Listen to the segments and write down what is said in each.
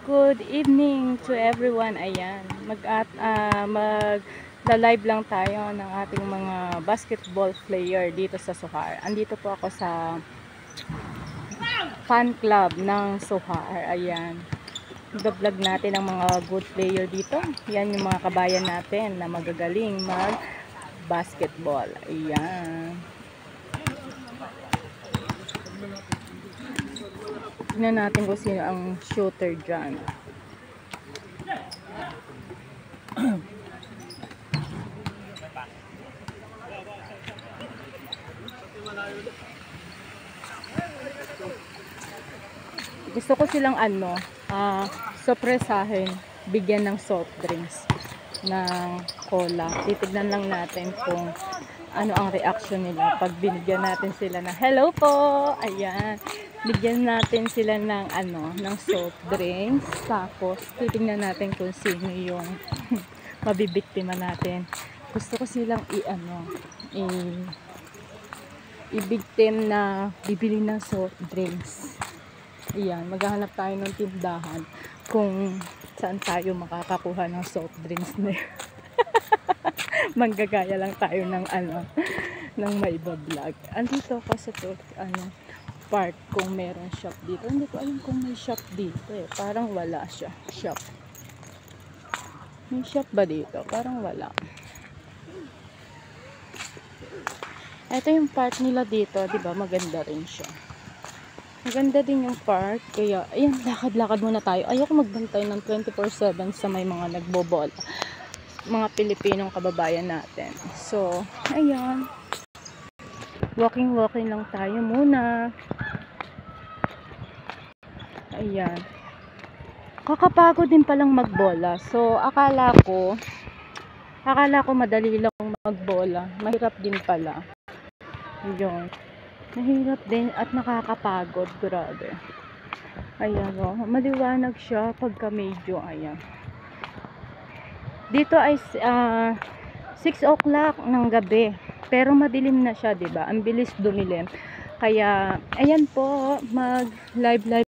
Good evening to everyone. Ayan, mag-live lang tayo ng ating mga basketball player dito sa Suhar. Andito po ako sa fan club ng Suhar. Ayan, i-vlog natin ang mga good player dito. Yan yung mga kabayan natin na magagaling mag-basketball. Ayan. Tignan natin kung sino ang shooter dyan. Gusto ko silang sorpresahin, bigyan ng soft drinks, ng cola. Titignan lang natin kung ano ang reaction nila pag binigyan natin sila na hello po. Ayan. Bigyan natin sila ng ng soft drinks. Tapos titingnan natin kung sino yung mabibiktima natin. Gusto ko silang i-victim na bibili ng soft drinks. Ayan, maghahanap tayo ng tindahan kung saan tayo makakakuha ng soft drinks na yun. Manggagaya lang tayo ng ng maiba-vlog. Andito ako sa park kung meron shop dito. Hindi ko alam kung may shop dito eh. Parang wala siya. Shop. May shop ba dito? Parang wala. Ito yung park nila dito, 'di ba? Maganda rin siya. Maganda din yung park. Kaya ayan, lakad-lakad muna tayo. Ayoko magbantay ng 24/7 sa may mga nagbobola. Mga Pilipinong kababayan natin. So, ayan. Walking lang tayo muna. Ayan. Kakapagod din palang magbola. So, akala ko madali lang magbola. Mahirap din pala. Ayun. Mahirap din at nakakapagod. Grabe. Ayan o. Maliwanag siya pagka medyo. Ayan. Dito ay 6 o'clock ng gabi. Pero madilim na siya, 'di ba? Ang bilis dumilim. Kaya ayan po, mag-live lang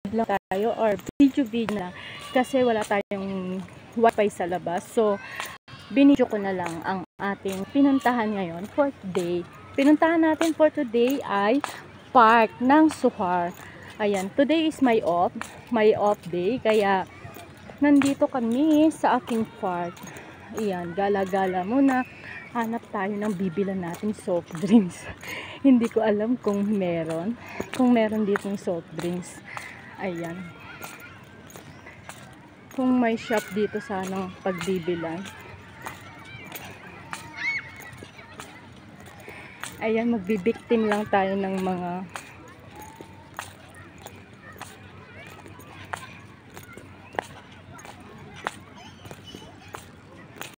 tayo or video na kasi wala tayong wifi sa labas. So, binidyo ko na lang ang ating pinuntahan ngayon for today. Pinuntahan natin for today ay park ng Suhar. Ayan, today is my off day. Kaya nandito kami sa aking park. Ayan, gala-gala muna. Hanap tayo ng bibilan natin soft drinks. Hindi ko alam kung meron. Kung meron dito ng soft drinks. Ayan. Kung may shop dito sanang pagbibilan. Ayan, magbibiktim lang tayo ng mga